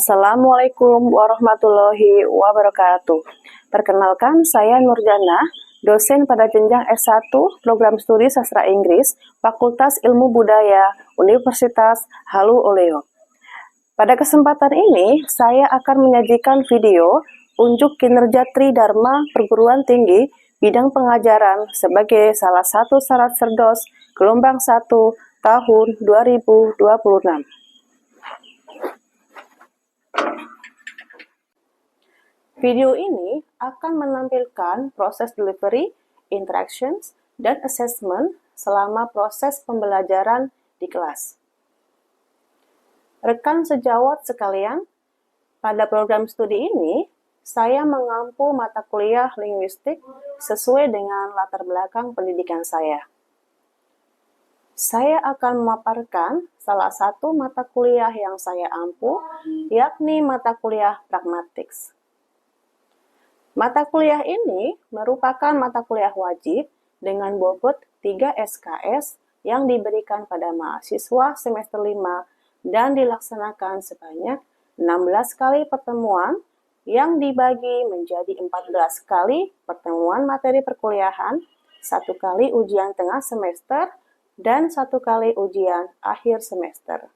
Assalamualaikum warahmatullahi wabarakatuh. Perkenalkan, saya Nurjana, dosen pada jenjang S1 Program Studi Sastra Inggris, Fakultas Ilmu Budaya, Universitas Halu Oleo. Pada kesempatan ini, saya akan menyajikan video unjuk kinerja Tridharma Perguruan Tinggi bidang pengajaran sebagai salah satu syarat Serdos gelombang 1 tahun 2026. Video ini akan menampilkan proses delivery, interactions, dan assessment selama proses pembelajaran di kelas. Rekan sejawat sekalian, pada program studi ini, saya mengampu mata kuliah linguistik sesuai dengan latar belakang pendidikan saya. Saya akan memaparkan salah satu mata kuliah yang saya ampu, yakni mata kuliah Pragmatics. Mata kuliah ini merupakan mata kuliah wajib dengan bobot 3 SKS yang diberikan pada mahasiswa semester 5 dan dilaksanakan sebanyak 16 kali pertemuan yang dibagi menjadi 14 kali pertemuan materi perkuliahan, 1 kali ujian tengah semester, dan 1 kali ujian akhir semester.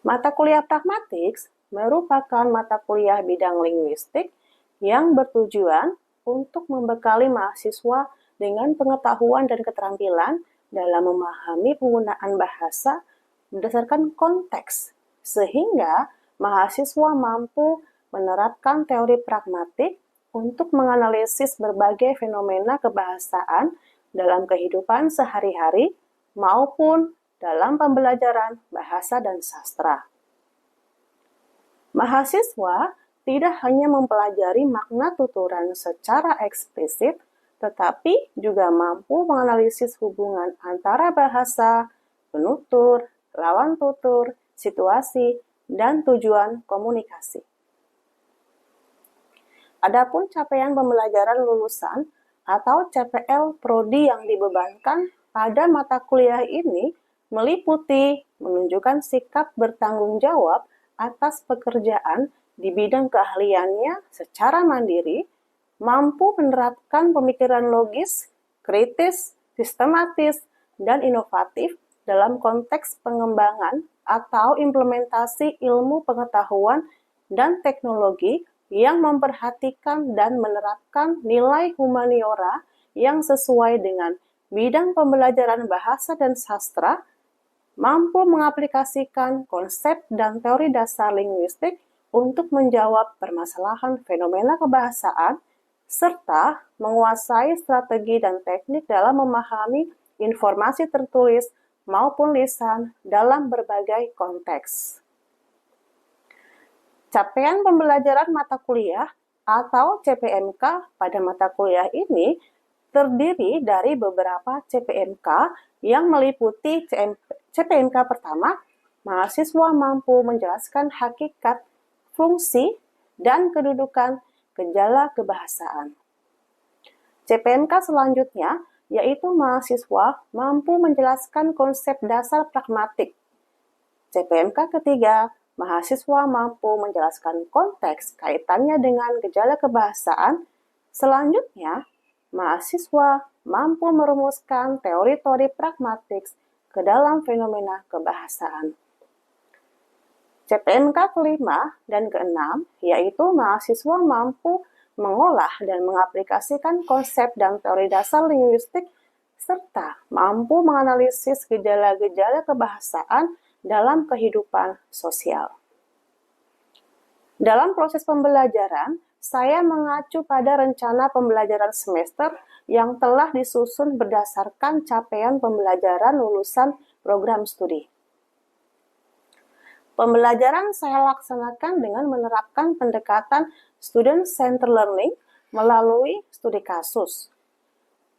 Mata kuliah Pragmatics merupakan mata kuliah bidang linguistik yang bertujuan untuk membekali mahasiswa dengan pengetahuan dan keterampilan dalam memahami penggunaan bahasa berdasarkan konteks, sehingga mahasiswa mampu menerapkan teori pragmatik untuk menganalisis berbagai fenomena kebahasaan dalam kehidupan sehari-hari maupun dalam pembelajaran bahasa dan sastra. Mahasiswa tidak hanya mempelajari makna tuturan secara eksplisit, tetapi juga mampu menganalisis hubungan antara bahasa, penutur, lawan tutur, situasi, dan tujuan komunikasi. Adapun capaian pembelajaran lulusan atau CPL Prodi yang dibebankan pada mata kuliah ini meliputi menunjukkan sikap bertanggung jawab atas pekerjaan di bidang keahliannya secara mandiri, mampu menerapkan pemikiran logis, kritis, sistematis, dan inovatif dalam konteks pengembangan atau implementasi ilmu pengetahuan dan teknologi yang memperhatikan dan menerapkan nilai humaniora yang sesuai dengan bidang pembelajaran bahasa dan sastra, mampu mengaplikasikan konsep dan teori dasar linguistik untuk menjawab permasalahan fenomena kebahasaan, serta menguasai strategi dan teknik dalam memahami informasi tertulis maupun lisan dalam berbagai konteks. Capaian pembelajaran mata kuliah atau CPMK pada mata kuliah ini terdiri dari beberapa CPMK yang meliputi CPMK pertama, mahasiswa mampu menjelaskan hakikat, fungsi, dan kedudukan gejala kebahasaan. CPMK selanjutnya yaitu mahasiswa mampu menjelaskan konsep dasar pragmatik. CPMK ketiga, mahasiswa mampu menjelaskan konteks kaitannya dengan gejala kebahasaan. Selanjutnya, mahasiswa mampu merumuskan teori-teori pragmatik ke dalam fenomena kebahasaan. CPMK kelima dan keenam, yaitu mahasiswa mampu mengolah dan mengaplikasikan konsep dan teori dasar linguistik, serta mampu menganalisis gejala-gejala kebahasaan dalam kehidupan sosial. Dalam proses pembelajaran, saya mengacu pada rencana pembelajaran semester yang telah disusun berdasarkan capaian pembelajaran lulusan program studi. Pembelajaran saya laksanakan dengan menerapkan pendekatan student-centered learning melalui studi kasus.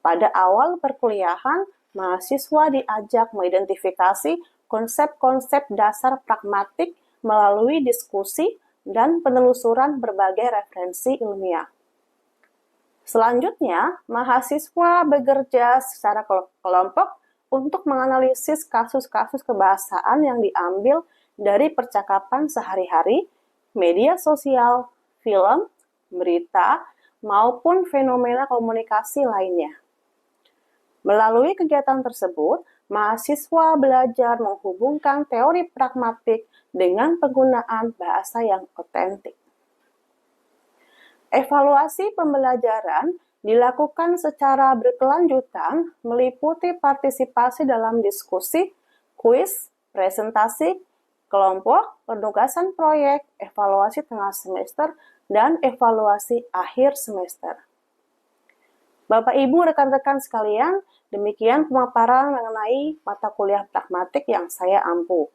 Pada awal perkuliahan, mahasiswa diajak mengidentifikasi konsep-konsep dasar pragmatik melalui diskusi dan penelusuran berbagai referensi ilmiah. Selanjutnya, mahasiswa bekerja secara kelompok untuk menganalisis kasus-kasus kebahasaan yang diambil dari percakapan sehari-hari, media sosial, film, berita, maupun fenomena komunikasi lainnya. Melalui kegiatan tersebut, mahasiswa belajar menghubungkan teori pragmatik dengan penggunaan bahasa yang otentik. Evaluasi pembelajaran dilakukan secara berkelanjutan, meliputi partisipasi dalam diskusi, kuis, presentasi, kelompok, penugasan proyek, evaluasi tengah semester, dan evaluasi akhir semester. Bapak, Ibu, rekan-rekan sekalian, demikian pemaparan mengenai mata kuliah pragmatik yang saya ampu.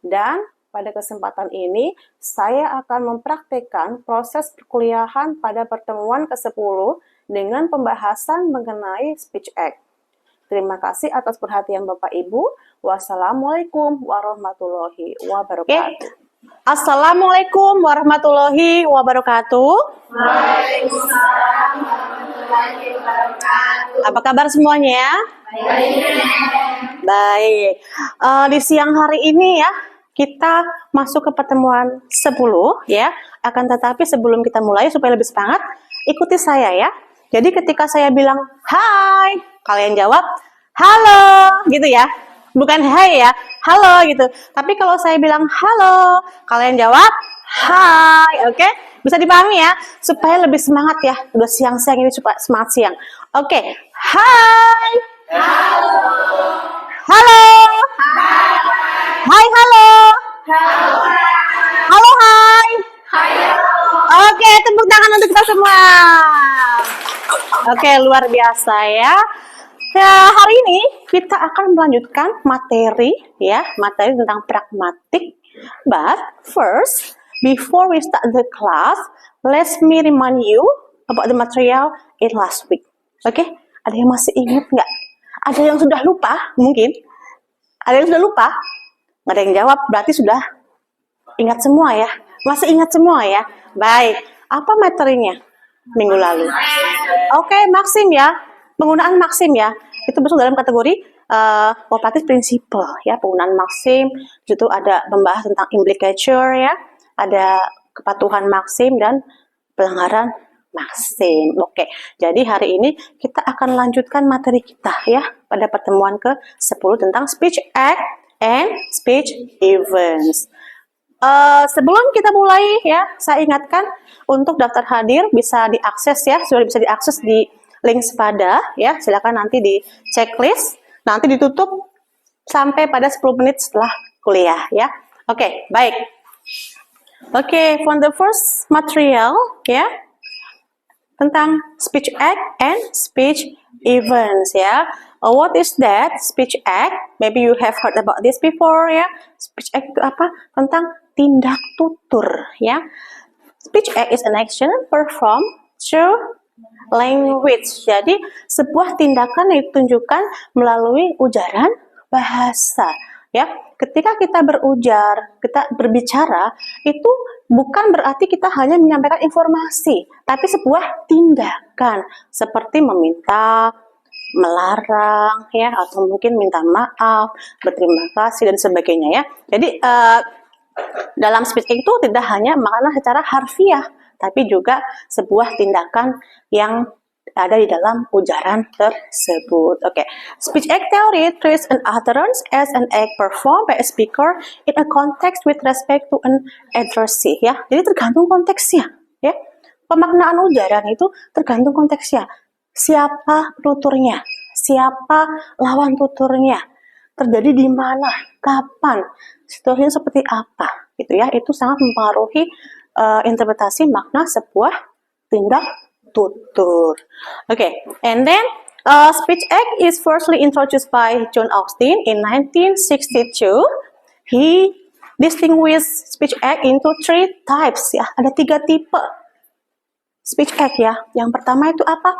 Dan pada kesempatan ini, saya akan mempraktikkan proses perkuliahan pada pertemuan ke-10 dengan pembahasan mengenai Speech Act. Terima kasih atas perhatian Bapak Ibu. Wassalamualaikum warahmatullahi wabarakatuh. Assalamualaikum warahmatullahi wabarakatuh. Waalaikumsalam warahmatullahi wabarakatuh. Apa kabar semuanya? Baik. Di siang hari ini ya, kita masuk ke pertemuan 10 ya. Akan tetapi sebelum kita mulai supaya lebih semangat, ikuti saya ya. Jadi ketika saya bilang hai, kalian jawab halo gitu ya. Bukan hai ya, halo gitu. Tapi kalau saya bilang halo, kalian jawab hai, oke? Bisa dipahami ya, supaya lebih semangat ya. Udah siang-siang ini supaya semangat siang. Oke, hai. Halo. Halo. Hai, halo. Halo, hai. Oke, tepuk tangan untuk kita semua. Oke, luar biasa ya. Ya, hari ini kita akan melanjutkan materi tentang pragmatik. But first, before we start the class, let me remind you about the material in last week. Oke, ada yang masih ingat nggak? Ada yang sudah lupa mungkin? Ada yang sudah lupa? Nggak ada yang jawab, berarti sudah ingat semua ya? Masih ingat semua ya? Baik, apa materinya minggu lalu? Oke, maksim ya. Penggunaan maksim ya. Itu masuk dalam kategori cooperative principle ya, penggunaan maksim. Itu ada membahas tentang implicature ya, ada kepatuhan maksim dan pelanggaran maksim. Oke, jadi hari ini kita akan lanjutkan materi kita ya pada pertemuan ke-10 tentang Speech Act and Speech Events. Sebelum kita mulai ya, saya ingatkan untuk daftar hadir bisa diakses ya, sudah bisa diakses di link sepada ya. Silakan nanti di checklist, nanti ditutup sampai pada 10 menit setelah kuliah ya. Oke, baik. Oke, for the first material ya, tentang Speech Act and Speech Events ya. What is that? Speech Act? Maybe you have heard about this before ya. Speech Act itu apa? Tentang tindak tutur ya. Speech Act is an action performed through language. Jadi sebuah tindakan yang ditunjukkan melalui ujaran bahasa ya. Ketika kita berujar, kita berbicara, itu bukan berarti kita hanya menyampaikan informasi, tapi sebuah tindakan seperti meminta, melarang ya, atau mungkin minta maaf, berterima kasih dan sebagainya ya. Jadi dalam speech itu tidak hanya makna secara harfiah, tapi juga sebuah tindakan yang ada di dalam ujaran tersebut. Oke, Speech Act theory treats an utterance as an act performed by a speaker in a context with respect to an addressee. Ya, jadi tergantung konteksnya. Ya, pemaknaan ujaran itu tergantung konteksnya. Siapa tuturnya, siapa lawan tuturnya, terjadi di mana, kapan, situasinya seperti apa, gitu ya. Itu sangat mempengaruhi interpretasi makna sebuah tindak tutur. Okay, and then Speech Act is firstly introduced by John Austin in 1962. He distinguished Speech Act into 3 types ya. Ada 3 tipe Speech Act ya. Yang pertama itu apa?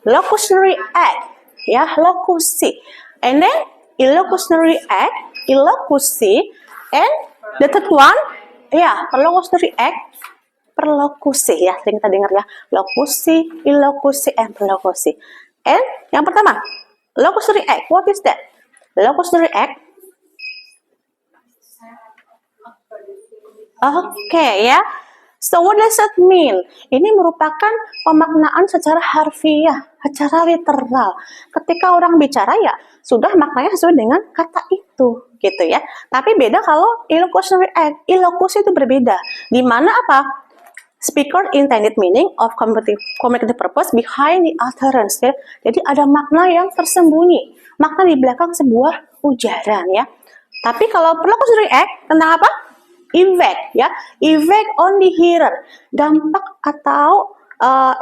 Locutionary Act ya, lokusi. And then illocutionary act, illokusi, and the third one ya, perlocutionary act, perlokusi ya, sering kita dengar ya, lokusi, illokusi, and perlokusi. And yang pertama, locutionary act, what is that? Locutionary act Oke, ya. So what does it mean? Ini merupakan pemaknaan secara harfiah, secara literal. Ketika orang bicara ya sudah maknanya sesuai dengan kata itu, gitu ya. Tapi beda kalau illocutionary act. Ilokusi itu berbeda. Di mana apa? Speaker intended meaning of communicative purpose behind the utterance. Ya. Jadi ada makna yang tersembunyi, makna di belakang sebuah ujaran ya. Tapi kalau perlocutory act tentang apa? Effect ya, effect on the hearer, dampak atau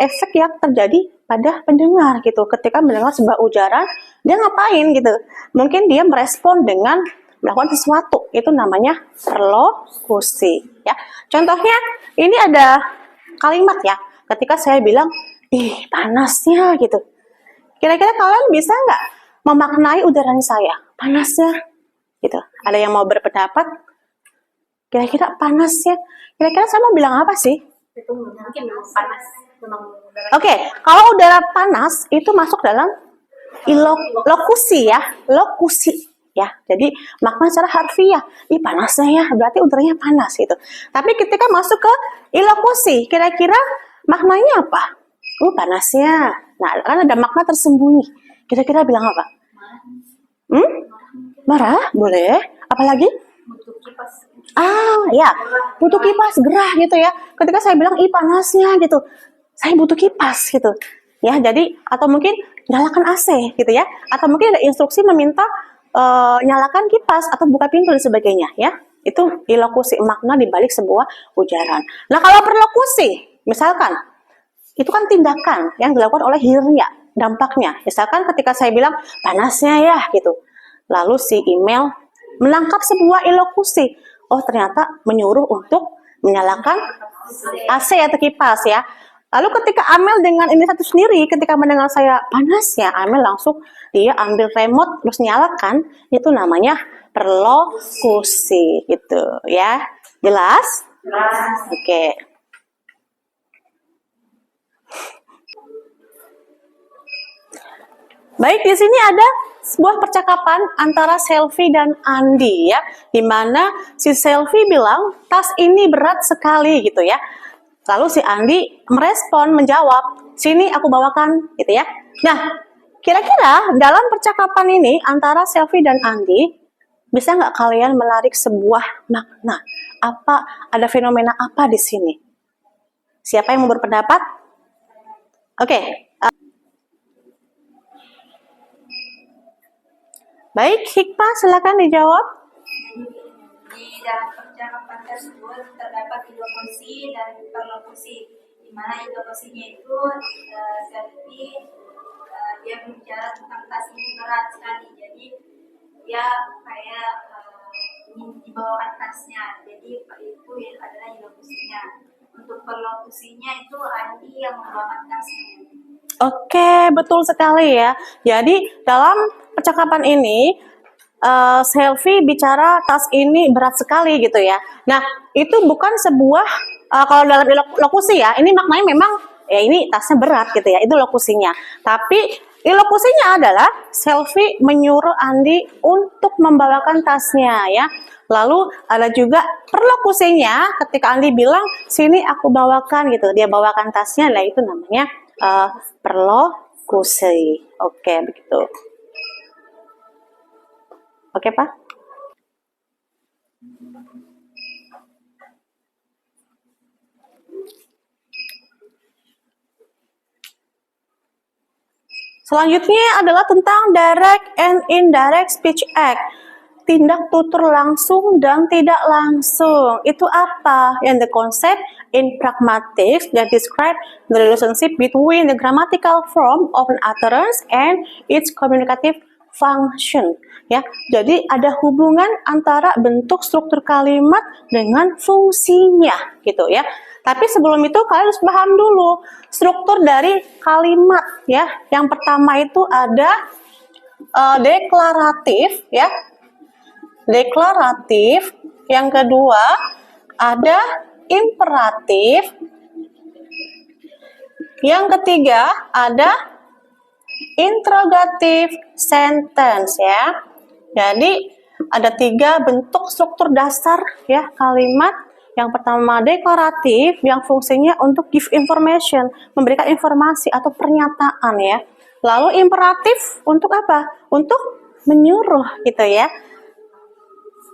efek yang terjadi pada pendengar gitu. Ketika mendengar sebuah ujaran, dia ngapain gitu? Mungkin dia merespon dengan melakukan sesuatu, itu namanya perlokusi ya. Contohnya ini ada kalimat ya, ketika saya bilang, ih panasnya gitu. Kira-kira kalian bisa nggak memaknai ujaran saya? Panasnya gitu. Ada yang mau berpendapat? Kira-kira panasnya, kira-kira saya mau bilang apa sih? Itu mungkin panas. Oke, kalau udara panas itu masuk dalam lokusi ya, lokusi ya. Jadi makna secara harfiah, ih panasnya ya, berarti udaranya panas gitu. Tapi ketika masuk ke ilokusi, kira-kira maknanya apa? Panasnya. Nah, kan ada makna tersembunyi. Kira-kira bilang apa? Marah? Boleh. Apalagi? Butuh kipas. Ya, butuh kipas, gerah gitu ya. Ketika saya bilang, ih panasnya gitu, saya butuh kipas gitu. Ya, jadi atau mungkin nyalakan AC gitu ya. Atau mungkin ada instruksi meminta nyalakan kipas atau buka pintu dan sebagainya ya. Itu ilokusi, makna di balik sebuah ujaran. Nah, kalau perlokusi, misalkan itu kan tindakan yang dilakukan oleh hearernya, dampaknya. Misalkan ketika saya bilang panasnya ya gitu. Lalu si email menangkap sebuah ilokusi. Oh, ternyata menyuruh untuk menyalakan AC atau kipas ya. Lalu ketika Amel dengan ini satu sendiri, ketika mendengar saya panas ya, Amel langsung dia ambil remote terus nyalakan, itu namanya perlokusi gitu ya. Jelas? Oke. Baik, di sini ada sebuah percakapan antara Selvi dan Andi ya, di mana si Selvi bilang tas ini berat sekali gitu ya. Lalu si Andi merespon, menjawab, sini aku bawakan gitu ya. Nah, kira-kira dalam percakapan ini antara Selvi dan Andi, bisa nggak kalian menarik sebuah makna? Apa, ada fenomena apa di sini? Siapa yang mau berpendapat? Oke. Baik, Hikmah, silakan dijawab. Di dalam percakapan tersebut terdapat ilokusi dan perlokusi, di mana ilokusinya itu Selvi dia berbicara tentang tas ini berat sekali, jadi dia kayak ingin dibawakan tasnya, jadi itu adalah ilokusinya. Untuk perlokusinya itu Andi yang membawakan tasnya. Oke, betul sekali ya. Jadi dalam percakapan ini Selvi bicara tas ini berat sekali gitu ya. Nah, itu bukan sebuah kalau dalam lokusi ya, ini maknanya memang ya ini tasnya berat gitu ya, itu lokusinya. Tapi ilokusinya adalah Selvi menyuruh Andi untuk membawakan tasnya ya. Lalu ada juga perlokusinya ketika Andi bilang sini aku bawakan gitu, dia bawakan tasnya, lah itu namanya perlokusi. Oke, begitu. Oke, Pak? Selanjutnya adalah tentang direct and indirect speech act. Tindak tutur langsung dan tidak langsung. Itu apa? Yang the concept in pragmatics that describe the relationship between the grammatical form of an utterance and its communicative function. Ya, jadi ada hubungan antara bentuk struktur kalimat dengan fungsinya, gitu ya. Tapi sebelum itu kalian harus paham dulu struktur dari kalimat ya. Yang pertama itu ada deklaratif ya. Deklaratif. Yang kedua ada imperatif. Yang ketiga ada interrogative sentence ya. Jadi ada 3 bentuk struktur dasar ya kalimat Yang pertama deklaratif, yang fungsinya untuk give information, memberikan informasi atau pernyataan ya. Lalu imperatif untuk apa? Untuk menyuruh gitu ya.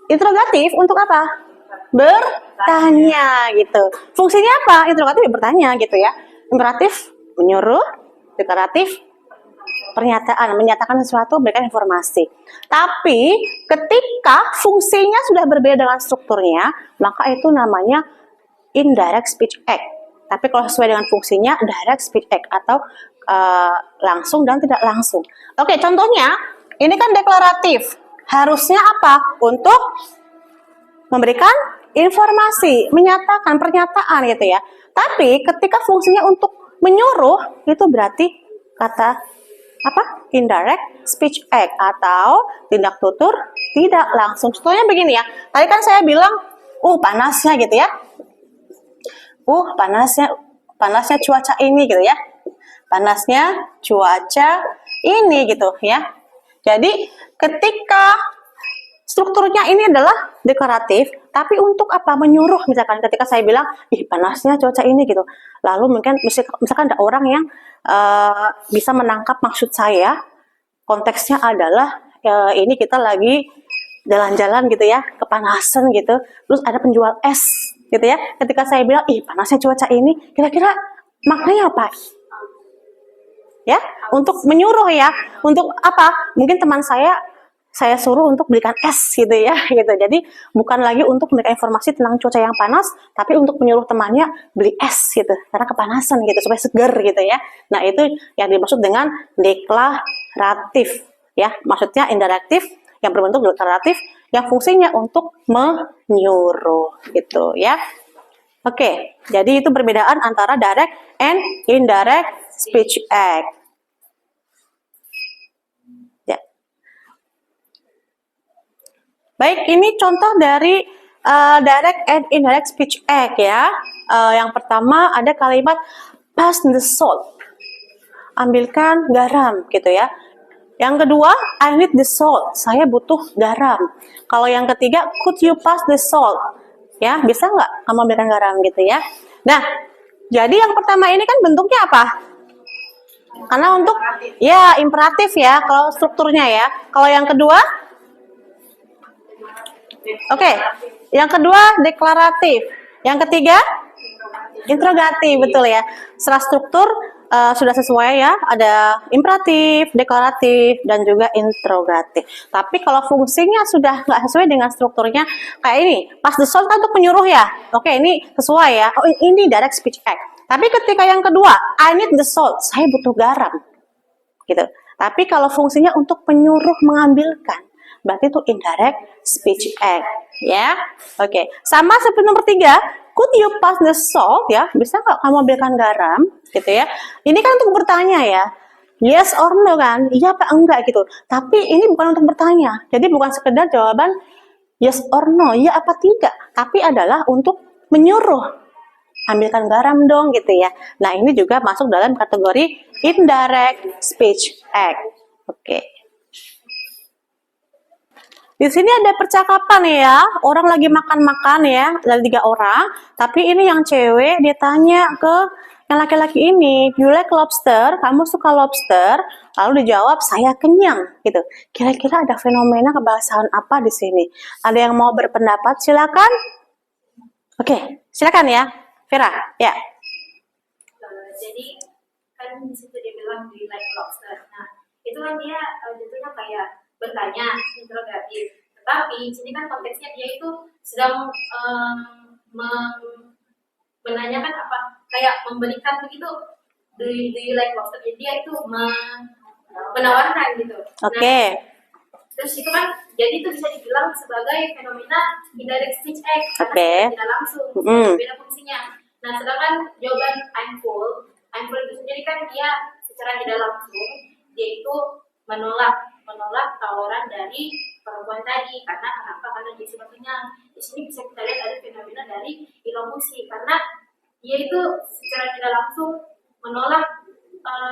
Interrogatif untuk apa? Bertanya gitu. Fungsinya apa? Interrogatif bertanya gitu ya. Imperatif menyuruh, deklaratif pernyataan, menyatakan sesuatu, memberikan informasi. Tapi ketika fungsinya sudah berbeda dengan strukturnya, maka itu namanya indirect speech act. Tapi kalau sesuai dengan fungsinya, direct speech act atau langsung dan tidak langsung. Oke, contohnya ini kan deklaratif. Harusnya apa? Untuk memberikan informasi, menyatakan pernyataan gitu ya. Tapi ketika fungsinya untuk menyuruh, itu berarti kata apa? Indirect speech act atau tindak tutur tidak langsung. Contohnya begini ya. Tadi kan saya bilang, panasnya gitu ya. Panasnya cuaca ini gitu ya. Panasnya cuaca ini gitu ya. Jadi ketika strukturnya ini adalah deklaratif, tapi untuk apa? Menyuruh, misalkan ketika saya bilang, panasnya cuaca ini gitu. Lalu misalkan ada orang yang bisa menangkap maksud saya, konteksnya adalah ini kita lagi jalan-jalan gitu ya, kepanasan gitu, terus ada penjual es gitu ya. Ketika saya bilang, panasnya cuaca ini, kira-kira maknanya apa? Ya, untuk menyuruh ya, untuk apa? Mungkin teman saya suruh untuk belikan es gitu ya, gitu. Jadi bukan lagi untuk memberikan informasi tentang cuaca yang panas, tapi untuk menyuruh temannya beli es gitu, karena kepanasan gitu, supaya segar gitu ya. Nah itu yang dimaksud dengan deklaratif ya, maksudnya indirektif yang berbentuk deklaratif, yang fungsinya untuk menyuruh gitu ya. Oke, jadi itu perbedaan antara direct and indirect speech act. Ya. Baik, ini contoh dari direct and indirect speech act ya. Yang pertama ada kalimat pass the salt. Ambilkan garam gitu ya. Yang kedua, I need the salt. Saya butuh garam. Kalau yang ketiga, could you pass the salt? Ya, bisa nggak kamu ambilkan garam gitu ya. Nah, jadi yang pertama ini kan bentuknya apa? Karena untuk ya imperatif ya kalau strukturnya ya. Kalau yang kedua, oke. Yang kedua deklaratif. Yang ketiga interrogatif, betul ya. Secara struktur sudah sesuai ya, ada imperatif, deklaratif, dan juga interrogatif. Tapi kalau fungsinya sudah nggak sesuai dengan strukturnya, kayak ini, pass the salt kan untuk menyuruh ya. Oke, ini sesuai ya. Oh, ini direct speech act. Tapi ketika yang kedua, I need the salt, saya butuh garam. Gitu. Tapi kalau fungsinya untuk menyuruh mengambilkan, berarti itu indirect speech act. Ya, oke. Sama seperti nomor 3, could you pass the salt ya? Bisa nggak kamu ambilkan garam? Gitu ya. Ini kan untuk bertanya ya. Yes or no kan? Iya apa enggak gitu. Tapi ini bukan untuk bertanya. Jadi bukan sekedar jawaban yes or no, iya apa tidak. Tapi adalah untuk menyuruh. Ambilkan garam dong gitu ya. Nah, ini juga masuk dalam kategori indirect speech act. Oke. Di sini ada percakapan ya, orang lagi makan-makan ya, dari 3 orang, tapi ini yang cewek dia tanya ke yang laki-laki ini, you like lobster, kamu suka lobster, lalu dijawab saya kenyang gitu. Kira-kira ada fenomena kebahasaan apa di sini? Ada yang mau berpendapat? Silakan. Oke, silakan ya, Vera. Ya. Jadi kan di situ dia bilang do you like lobster. Nah, itu kan dia jatuhnya kayak bertanya, interrogatif. Tetapi di sini kan konteksnya dia itu sedang menanyakan apa? Kayak memberikan begitu. Do you like lobster? Jadi dia itu menawarkan gitu. Oke. Okay. Terus itu kan, jadi itu bisa dibilang sebagai fenomena indirect speech act. Oke. Tidak langsung, beda fungsinya. Nah, sedangkan jawaban I'm full itu sendiri kan dia secara tidak langsung, dia itu menolak tawaran dari perempuan tadi. Karena dia sudah kenyang. Di sini bisa kita lihat ada fenomena dari ilomusi, karena dia itu secara tidak langsung menolak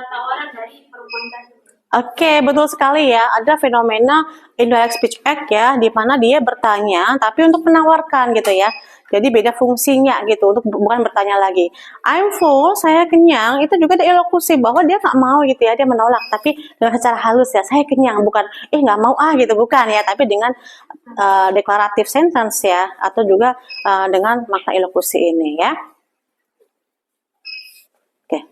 tawaran dari perempuan tadi. Oke, betul sekali ya. Ada fenomena indirect speech act ya, di mana dia bertanya tapi untuk menawarkan gitu ya. Jadi beda fungsinya gitu, untuk bukan bertanya lagi. I'm full, saya kenyang, itu juga ada elokusi bahwa dia nggak mau gitu ya, dia menolak. Tapi dengan secara halus ya, saya kenyang, bukan nggak mau gitu, bukan ya. Tapi dengan deklaratif sentence ya, atau juga dengan makna elokusi ini ya. Oke.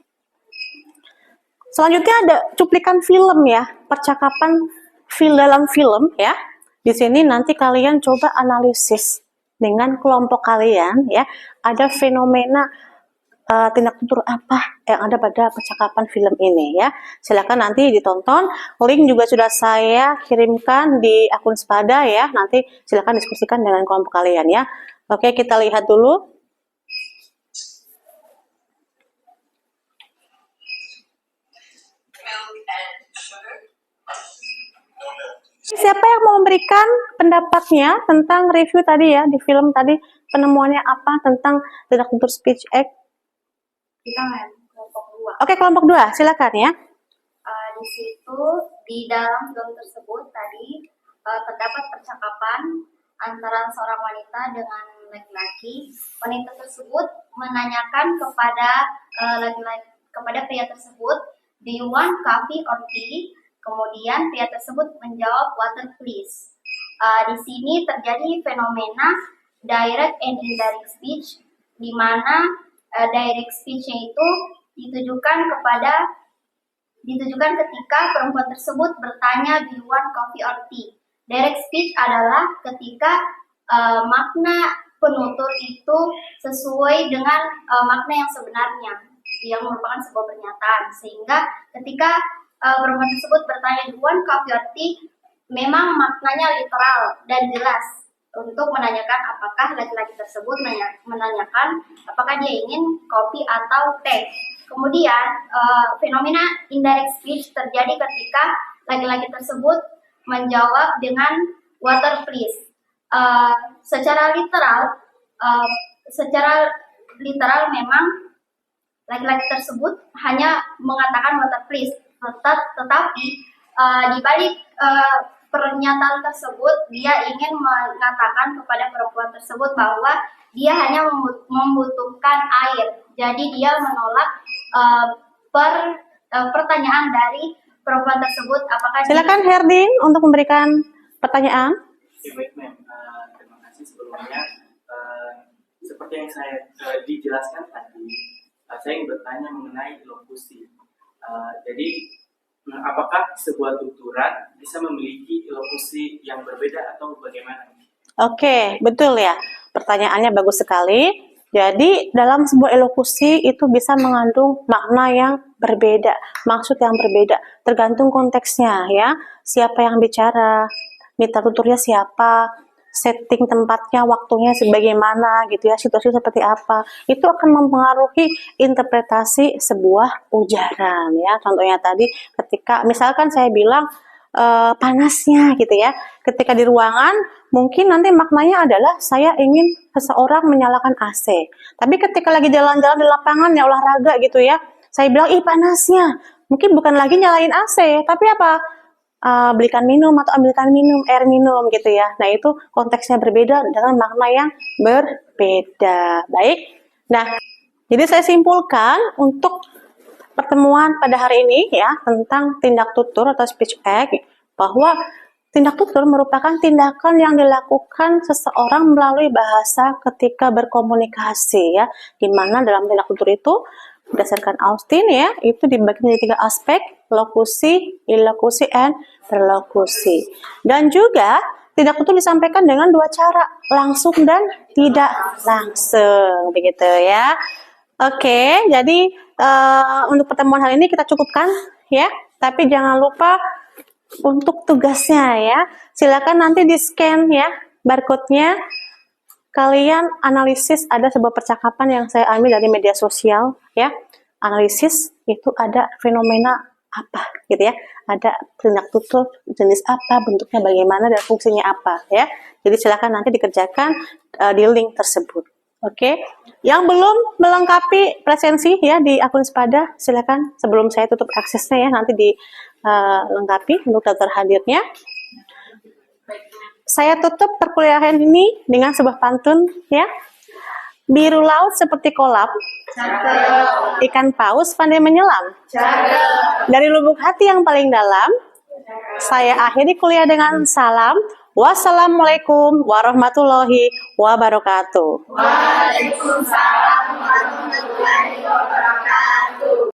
Selanjutnya ada cuplikan film ya, percakapan dalam film ya. Di sini nanti kalian coba analisis dengan kelompok kalian ya. Ada fenomena tindak tutur apa yang ada pada percakapan film ini ya. Silakan nanti ditonton. Link juga sudah saya kirimkan di akun Sepada ya. Nanti silakan diskusikan dengan kelompok kalian ya. Oke, kita lihat dulu. Siapa yang mau memberikan pendapatnya tentang review tadi ya, di film tadi, penemuannya apa tentang tindak tutur speech act? Kita main kelompok 2. Oke, kelompok 2, silakan ya. Di situ, di dalam film tersebut tadi terdapat percakapan antara seorang wanita dengan laki-laki. Wanita tersebut menanyakan kepada pria tersebut, "Do you want coffee or tea?" Kemudian pria tersebut menjawab, "Water please." Di sini terjadi fenomena direct and indirect speech, di mana direct speech-nya itu ditujukan ketika perempuan tersebut bertanya, "Do you want coffee or tea?" Direct speech adalah ketika makna penutur itu sesuai dengan makna yang sebenarnya, yang merupakan sebuah pernyataan. Sehingga ketika perempuan tersebut bertanya, "Do you want coffee or tea?" memang maknanya literal dan jelas untuk menanyakan apakah laki-laki tersebut menanyakan apakah dia ingin kopi atau teh. Kemudian fenomena indirect speech terjadi ketika laki-laki tersebut menjawab dengan "water please". Secara literal memang laki-laki tersebut hanya mengatakan "water please", tetapi di balik pernyataan tersebut dia ingin mengatakan kepada perempuan tersebut bahwa dia hanya membutuhkan air. Jadi dia menolak pertanyaan dari perempuan tersebut. Apakah silakan Herdin untuk memberikan pertanyaan. Baik, ma'am. Terima kasih sebelumnya. Seperti yang saya dijelaskan tadi, saya ingin bertanya mengenai lokusi. Jadi, apakah sebuah tuturan bisa memiliki lokusi yang berbeda atau bagaimana? Oke, betul ya. Pertanyaannya bagus sekali. Jadi, dalam sebuah elokusi itu bisa mengandung makna yang berbeda, maksud yang berbeda, tergantung konteksnya ya. Siapa yang bicara, mitra tuturnya siapa, setting tempatnya, waktunya sebagaimana gitu ya, situasi seperti apa. Itu akan mempengaruhi interpretasi sebuah ujaran ya. Contohnya tadi ketika misalkan saya bilang panasnya gitu ya. Ketika di ruangan mungkin nanti maknanya adalah saya ingin seseorang menyalakan AC. Tapi ketika lagi jalan-jalan di lapangan ya olahraga gitu ya, saya bilang ih panasnya. Mungkin bukan lagi nyalain AC, tapi apa? Belikan minum atau ambilkan minum, air minum gitu ya. Nah itu konteksnya berbeda dengan makna yang berbeda. Baik. Nah, jadi saya simpulkan untuk pertemuan pada hari ini ya tentang tindak tutur atau speech act bahwa tindak tutur merupakan tindakan yang dilakukan seseorang melalui bahasa ketika berkomunikasi ya, di mana dalam tindak tutur itu berdasarkan Austin ya, itu dibagi menjadi 3 aspek, lokusi, ilokusi, and perlokusi. Dan juga tindak tutur disampaikan dengan 2 cara, langsung dan tidak langsung, begitu ya. Oke, jadi untuk pertemuan hari ini kita cukupkan ya, tapi jangan lupa untuk tugasnya ya. Silakan nanti di-scan ya barcode-nya. Kalian analisis ada sebuah percakapan yang saya ambil dari media sosial ya. Analisis itu ada fenomena apa gitu ya. Ada tindak tutur jenis apa, bentuknya bagaimana dan fungsinya apa ya. Jadi silakan nanti dikerjakan di link tersebut. Oke, yang belum melengkapi presensi ya di akun Sepada, silakan sebelum saya tutup aksesnya ya, nanti dilengkapi untuk daftar hadirnya. Saya tutup perkuliahan ini dengan sebuah pantun ya. Biru laut seperti kolam, ikan paus pandai menyelam. Dari lubuk hati yang paling dalam, saya akhiri kuliah dengan salam. Wassalamualaikum warahmatullahi wabarakatuh. Waalaikumsalam warahmatullahi wabarakatuh.